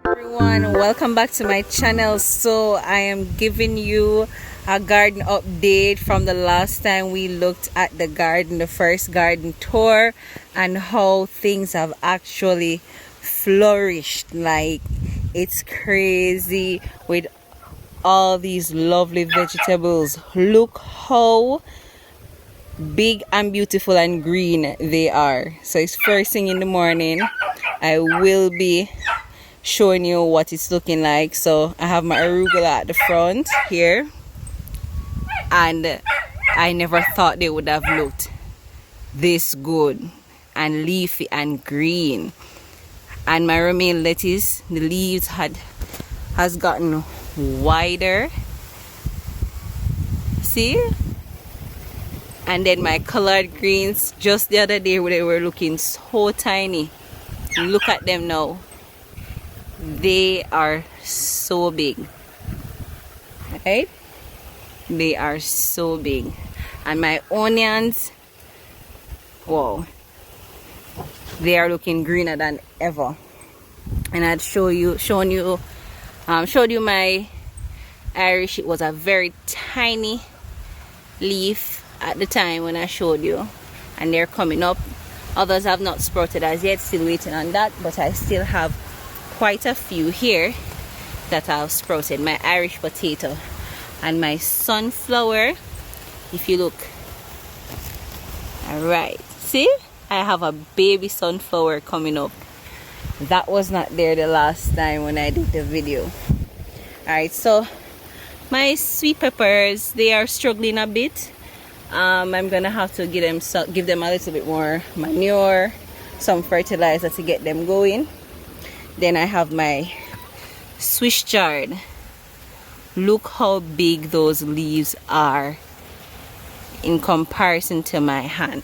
Everyone, welcome back to my channel. So I am giving you a garden update from the last time we looked at the garden, the first garden tour, and how things have actually flourished. Like, it's crazy with all these lovely vegetables. Look how big and beautiful and green they are. So it's first thing in the morning. I will be showing you what it's looking like. So I have my arugula at the front here, and I never thought they would have looked this good and leafy and green. And my romaine lettuce, the leaves has gotten wider, see? And then my collard greens, just the other day they were looking so tiny. Look at them now. They are so big, right? They are so big. And my onions, wow, they are looking greener than ever. And I'd showed you my Irish. It was a very tiny leaf at the time when I showed you, and they're coming up. Others have not sprouted as yet, still waiting on that, but I still have quite a few here that have sprouted. My Irish potato and my sunflower, if you look, all right, see, I have a baby sunflower coming up. That was not there the last time when I did the video. All right, so my sweet peppers, they are struggling a bit. I'm gonna have to give them a little bit more manure, some fertilizer to get them going. Then I have my Swiss chard. Look how big those leaves are in comparison to my hand.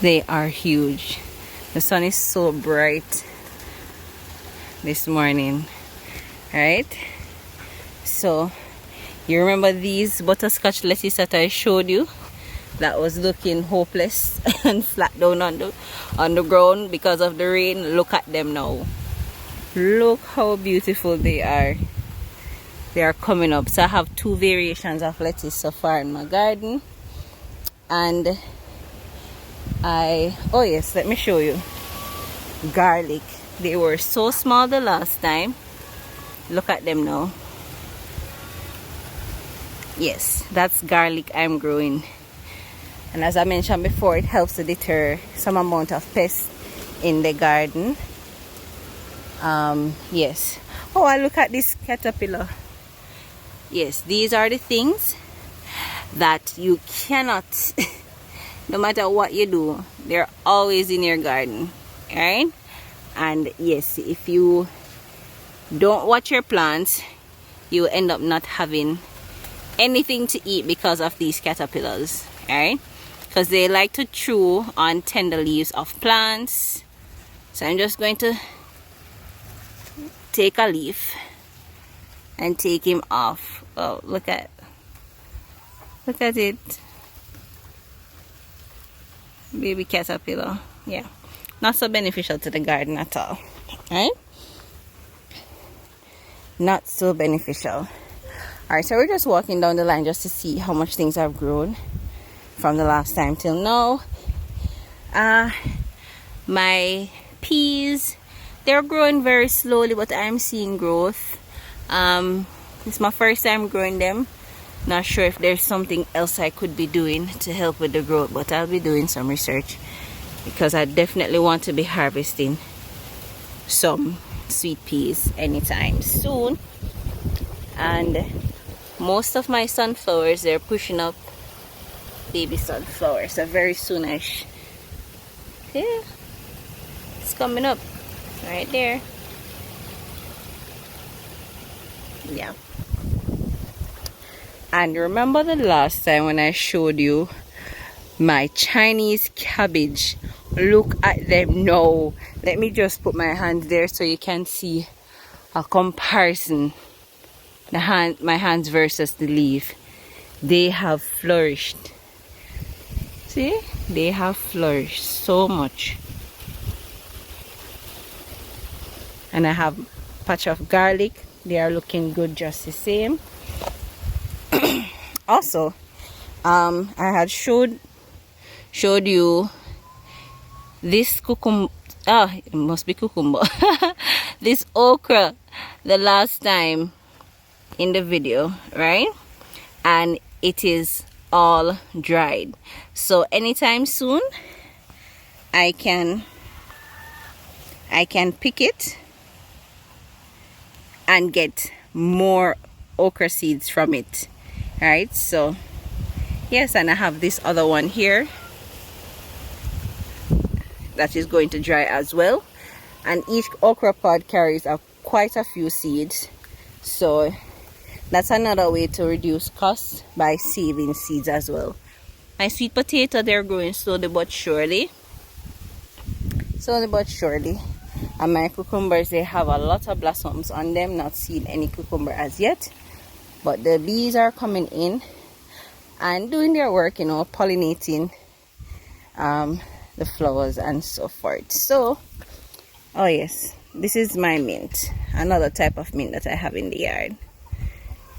They are huge. The sun is so bright this morning, right? So you remember these butterscotch lettuce that I showed you that was looking hopeless and flat down on the ground because of the rain? Look at them now. Look how beautiful they are. They are coming up. So I have two variations of lettuce so far in my garden. And oh yes, let me show you garlic. They were so small the last time. Look at them now. Yes, that's garlic I'm growing. And as I mentioned before, it helps to deter some amount of pests in the garden. Yes. Oh, I look at this caterpillar. Yes, these are the things that you cannot, no matter what you do, they're always in your garden, right? And yes, if you don't watch your plants, you end up not having anything to eat because of these caterpillars, right? Because they like to chew on tender leaves of plants. So I'm just going to take a leaf and take him off. Oh, look at it, baby caterpillar. Yeah, not so beneficial to the garden at all, right? Not so beneficial. Alright, so we're just walking down the line just to see how much things have grown from the last time till now. My peas, they're growing very slowly, but I'm seeing growth. It's my first time growing them. Not sure if there's something else I could be doing to help with the growth, but I'll be doing some research because I definitely want to be harvesting some sweet peas anytime soon. And most of my sunflowers, they're pushing up baby sunflowers. So very soonish. Yeah, it's coming up right there. Yeah. And remember the last time when I showed you my Chinese cabbage? Look at them now. Let me just put my hands there so you can see a comparison. My hands versus the leaf. They have flourished. See, they have flourished so much. And I have a patch of garlic. They are looking good just the same. Also, I had showed you this cucumber. It must be cucumber. This okra the last time in the video, right? And it is all dried. So anytime soon I can pick it and get more okra seeds from it. Right? So yes, and I have this other one here that is going to dry as well, and each okra pod carries quite a few seeds, so that's another way to reduce costs by saving seeds as well. My sweet potato, they're growing slowly but surely, and my cucumbers, they have a lot of blossoms on them. Not seen any cucumber as yet, but the bees are coming in and doing their work, you know, pollinating the flowers and so forth. So, oh yes, this is my mint, another type of mint that I have in the yard.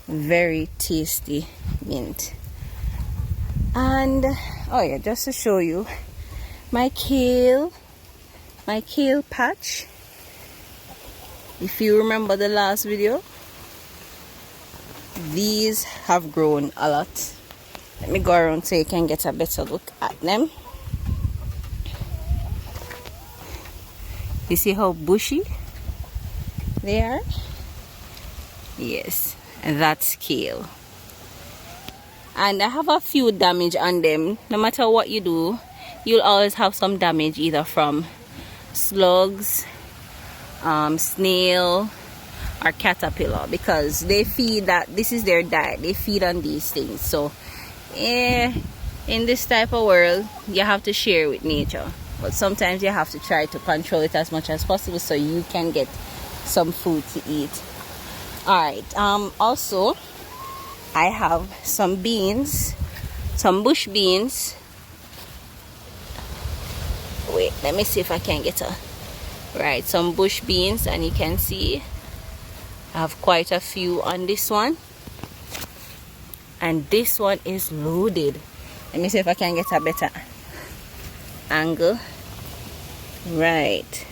Very tasty mint. And oh yeah, just to show you my kale patch. If you remember the last video, these have grown a lot. Let me go around so you can get a better look at them. You see how bushy they are? Yes, and that's kale. And I have a few damage on them. No matter what you do, you'll always have some damage, either from slugs, snail, or caterpillar, because they feed that. This is their diet. They feed on these things. So in this type of world, you have to share with nature, but sometimes you have to try to control it as much as possible so you can get some food to eat. Alright, also I have some beans, some bush beans. Wait, let me see if I can get some bush beans, and you can see I have quite a few on this one, and this one is loaded. Let me see if I can get a better angle. Right,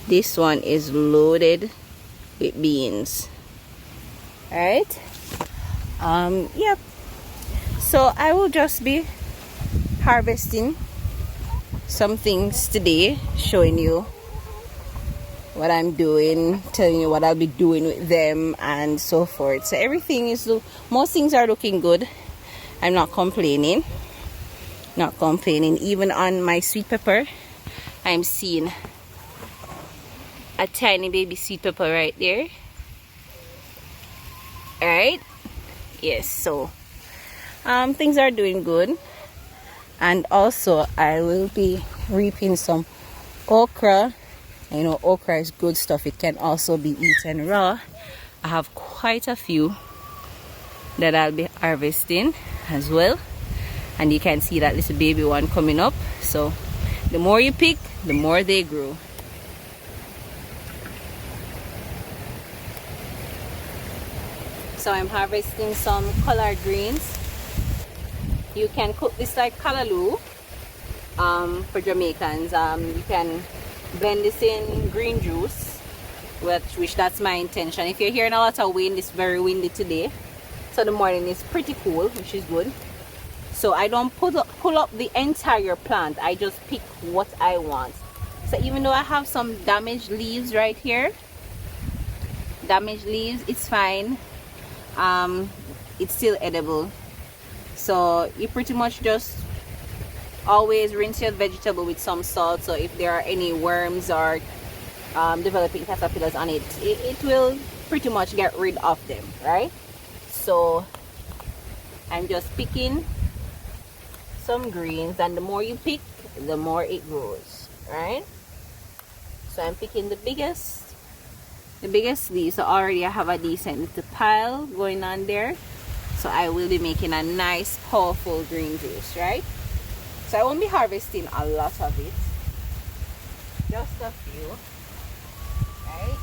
this one is loaded with beans. All right. Yep. So I will just be harvesting some things today, showing you what I'm doing, telling you what I'll be doing with them, and so forth. So everything is, most things are looking good. I'm not complaining. Even on my sweet pepper, I'm seeing a tiny baby sweet pepper right there. Alright, yes, so things are doing good. And also I will be reaping some okra. You know, okra is good stuff. It can also be eaten raw. I have quite a few that I'll be harvesting as well, and you can see that little baby one coming up. So the more you pick, the more they grow. So I'm harvesting some collard greens. You can cook this like kalaloo for Jamaicans. You can blend this in green juice, which that's my intention. If you're hearing a lot of wind, it's very windy today, so the morning is pretty cool, which is good. So I don't pull up the entire plant. I just pick what I want. So even though I have some damaged leaves right here, it's fine. It's still edible. So you pretty much just always rinse your vegetable with some salt, so if there are any worms or developing caterpillars on it, it will pretty much get rid of them, right? So I'm just picking some greens, and the more you pick, the more it grows, right? So I'm picking the biggest leaves. So already I have a decent little pile going on there, so I will be making a nice powerful green juice, right? So I won't be harvesting a lot of it, just a few, right?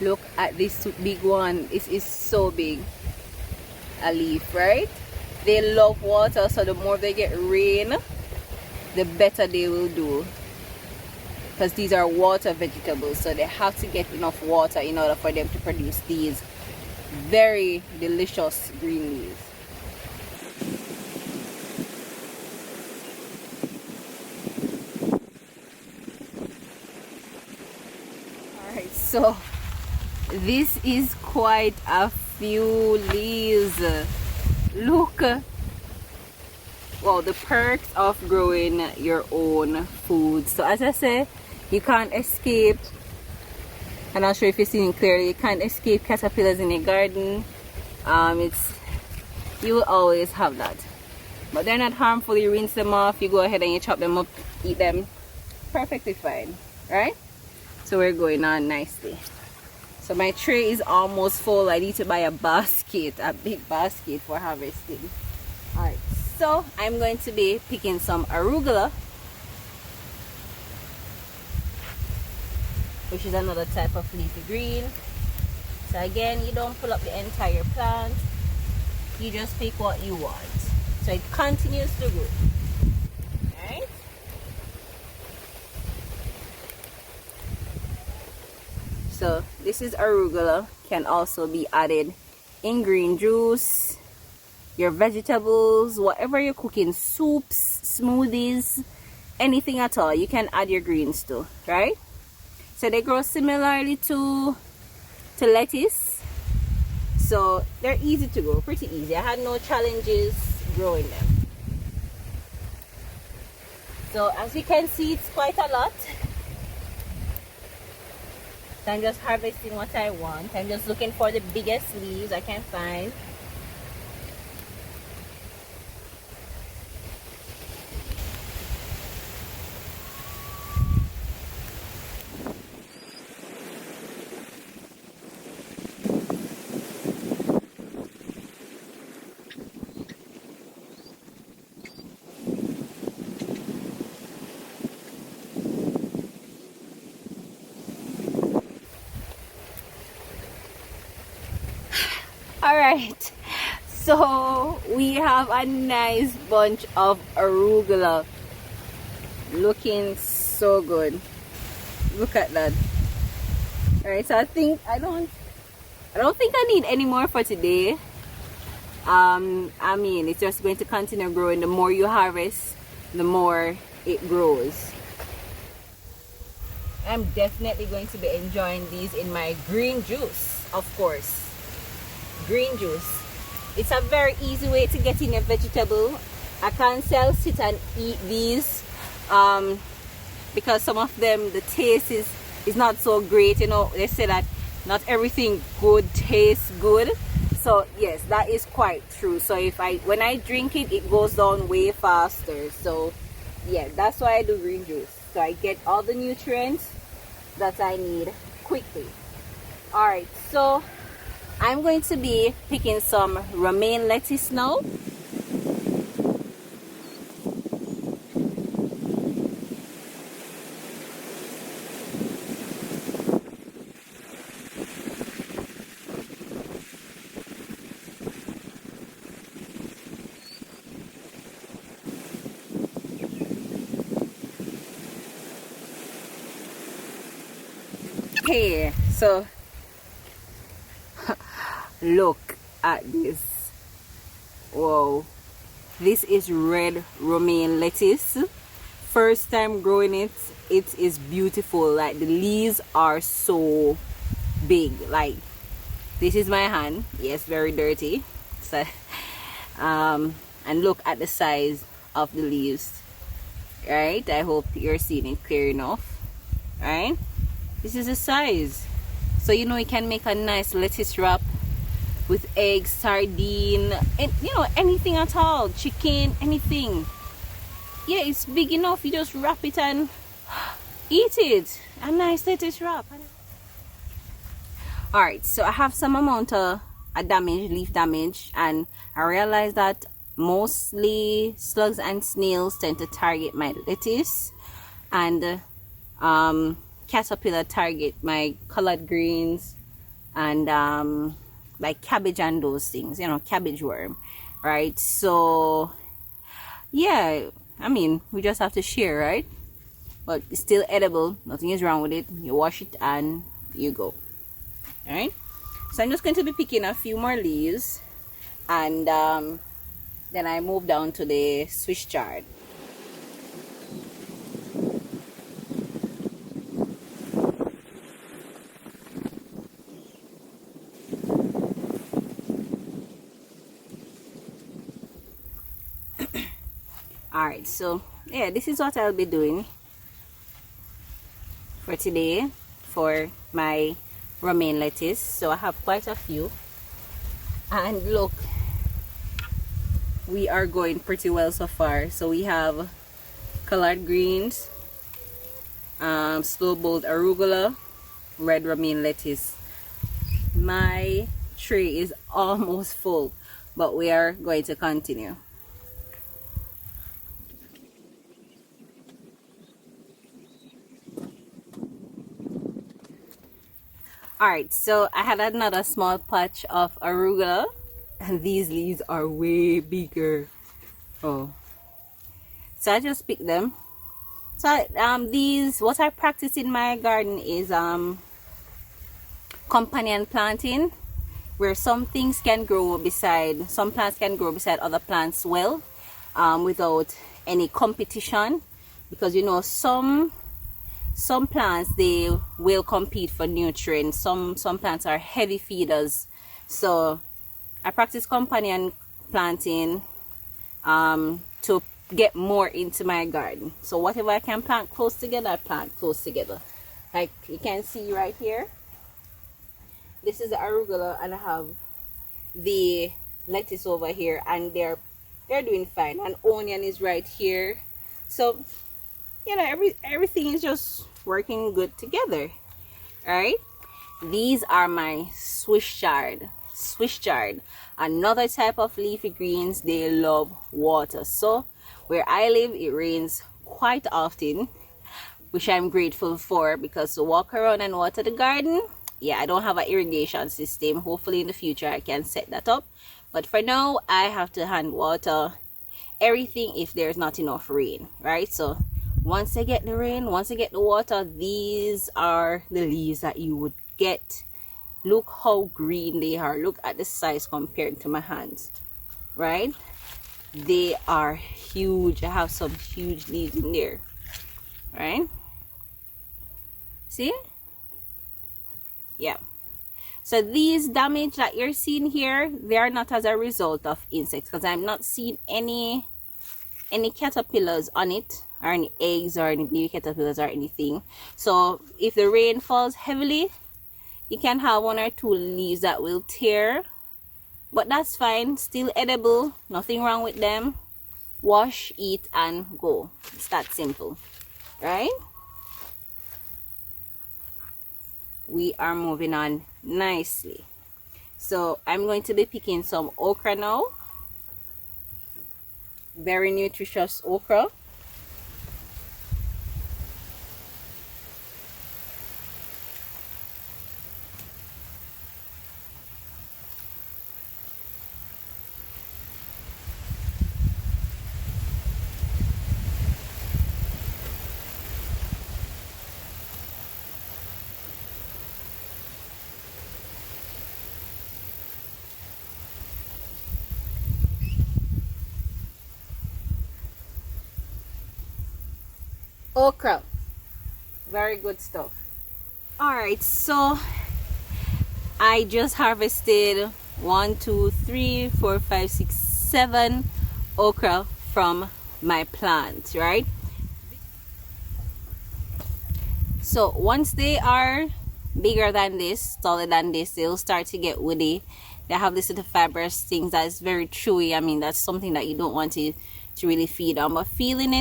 Look at this big one. It is so big. A leaf, right? They love water, so the more they get rain, the better they will do, because these are water vegetables, so they have to get enough water in order for them to produce these very delicious green leaves. Alright, so this is quite a few leaves. Look. Well, the perks of growing your own food. So as I say, you can't escape, I'm not sure if you're seeing clearly, you can't escape caterpillars in your garden. You will always have that, but they're not harmful. You rinse them off, you go ahead and you chop them up, eat them, perfectly fine, right? So we're going on nicely. So my tray is almost full. I need to buy a basket, a big basket for harvesting. All right, so I'm going to be picking some arugula, which is another type of leafy green. So again, you don't pull up the entire plant, you just pick what you want, so it continues to grow. Right? So this is arugula, can also be added in green juice, your vegetables, whatever you're cooking, soups, smoothies, anything at all, you can add your greens to, right? So they grow similarly to lettuce, so they're easy to grow, pretty easy. I had no challenges growing them. So as you can see, it's quite a lot. So I'm just harvesting what I want. I'm just looking for the biggest leaves I can find. Alright, so we have a nice bunch of arugula, looking so good. Look at that. Alright, so I think I don't think I need any more for today. I mean, it's just going to continue growing. The more you harvest, the more it grows. I'm definitely going to be enjoying these in my green juice, of course. Green juice, it's a very easy way to get in a vegetable. I can't sit and eat these because some of them, the taste is not so great. You know, they say that not everything good tastes good, so yes, that is quite true. So when I drink it, it goes down way faster. So yeah, that's why I do green juice, so I get all the nutrients that I need quickly. All right, so I'm going to be picking some romaine lettuce now. Okay, so look at this. Whoa, this is red romaine lettuce. First time growing it. It is beautiful. Like, the leaves are so big. Like, this is my hand. Yes, very dirty. So and look at the size of the leaves. Right, I hope you're seeing it clear enough. Right, this is the size. So you know, you can make a nice lettuce wrap with eggs, sardine, and you know, anything at all, chicken, anything. Yeah, it's big enough. You just wrap it and eat it. A nice lettuce wrap. All right, so I have some amount of damage, leaf damage, and I realized that mostly slugs and snails tend to target my lettuce, and caterpillar target my collard greens, and like cabbage and those things, you know, cabbage worm, right? So yeah, I mean, we just have to share, right? But it's still edible, nothing is wrong with it. You wash it and you go. All right, so I'm just going to be picking a few more leaves, and then I move down to the Swiss chard. Alright, so yeah, this is what I'll be doing for today for my romaine lettuce. So I have quite a few, and look, we are going pretty well so far. So we have collard greens, slow boiled arugula, red romaine lettuce. My tray is almost full, but we are going to continue. Alright, so I had another small patch of arugula, and these leaves are way bigger. Oh, so I just picked them. So these, what I practice in my garden is companion planting, where some things can grow beside, some plants can grow beside other plants well, without any competition, because you know some plants, they will compete for nutrients. Some plants are heavy feeders. So I practice companion planting to get more into my garden. So whatever I can plant close together, I plant close together. Like you can see right here, this is the arugula, and I have the lettuce over here, and they're doing fine. And onion is right here. So you know, everything is just working good together. All right, these are my Swiss chard, another type of leafy greens. They love water, so where I live it rains quite often, which I'm grateful for, because to walk around and water the garden, yeah, I don't have an irrigation system. Hopefully in the future I can set that up, but for now I have to hand water everything if there's not enough rain, right? So once I get the rain, once I get the water, these are the leaves that you would get. Look how green they are. Look at the size compared to my hands, right? They are huge. I have some huge leaves in there, right? See? Yeah. So these damage that you're seeing here, they are not as a result of insects, because I'm not seeing any caterpillars on it, or any eggs, or any baby caterpillars or anything. So if the rain falls heavily, you can have one or two leaves that will tear, but that's fine, still edible, nothing wrong with them. Wash, eat, and go. It's that simple, right? We are moving on nicely. So I'm going to be picking some okra now. Very nutritious okra. Okra, very good stuff. All right, so I just harvested 1 2 3 4 5 6 7 okra from my plant, right? So once they are bigger than this, taller than this, they'll start to get woody. They have this little fibrous things that is very chewy. I mean, that's something that you don't want to really feed on, but feeling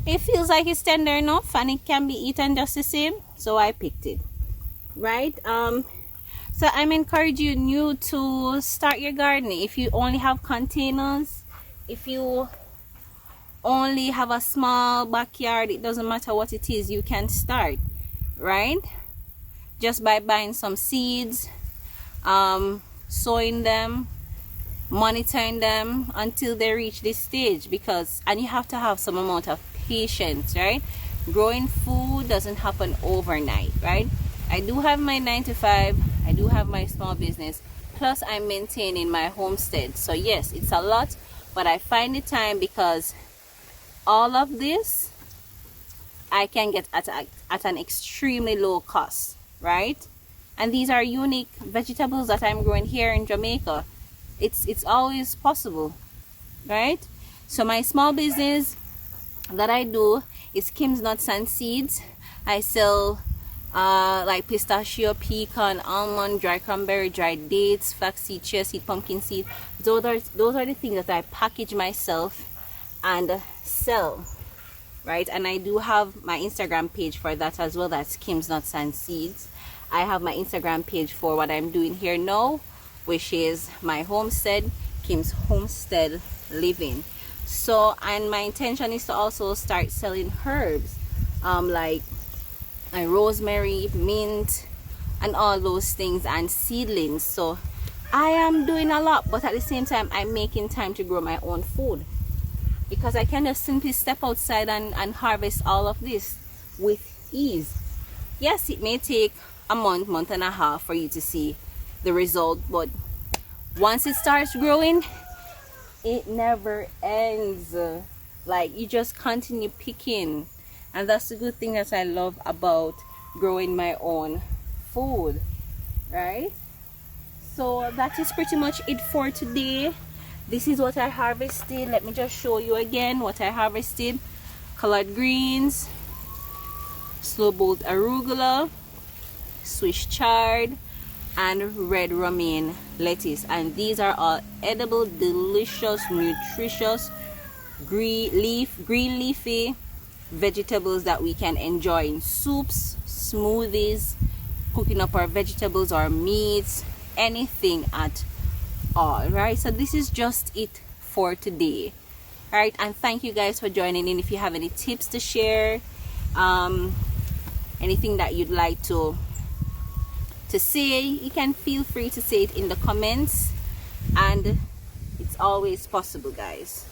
it feels like it's tender enough and it can be eaten just the same, so I picked it, right? So I'm encouraging you to start your gardening. If you only have containers, if you only have a small backyard, it doesn't matter what it is, you can start, right? Just by buying some seeds, sowing them, monitoring them until they reach this stage, and you have to have some amount of patience, right? Growing food doesn't happen overnight, right? I do have my 9 to 5, I do have my small business, plus I'm maintaining my homestead. So yes, it's a lot, but I find the time, because all of this I can get at an extremely low cost, right? And these are unique vegetables that I'm growing here in Jamaica. It's always possible, right? So my small business that I do is Kim's Nuts and Seeds. I sell like pistachio, pecan, almond, dry cranberry, dried dates, flaxseed, chia seed, pumpkin seed. Those are the things that I package myself and sell, right? And I do have my Instagram page for that as well. That's Kim's Nuts and Seeds. I have my Instagram page for what I'm doing here now, which is my homestead, Kim's Homestead Living. So, and my intention is to also start selling herbs, like rosemary, mint, and all those things, and seedlings. So I am doing a lot, but at the same time I'm making time to grow my own food, because I can just simply step outside and harvest all of this with ease. Yes, it may take a month and a half for you to see the result, but once it starts growing, it never ends. Like, you just continue picking, and that's the good thing that I love about growing my own food, right? So that is pretty much it for today. This is what I harvested. Let me just show you again what I harvested. Collard greens, slow boiled arugula, Swiss chard, and red romaine lettuce. And these are all edible, delicious, nutritious, green leafy vegetables that we can enjoy in soups, smoothies, cooking up our vegetables or meats, anything at all, right? So this is just it for today, right? And thank you guys for joining in. If you have any tips to share, anything that you'd like to say, you can feel free to say it in the comments, and it's always possible, guys.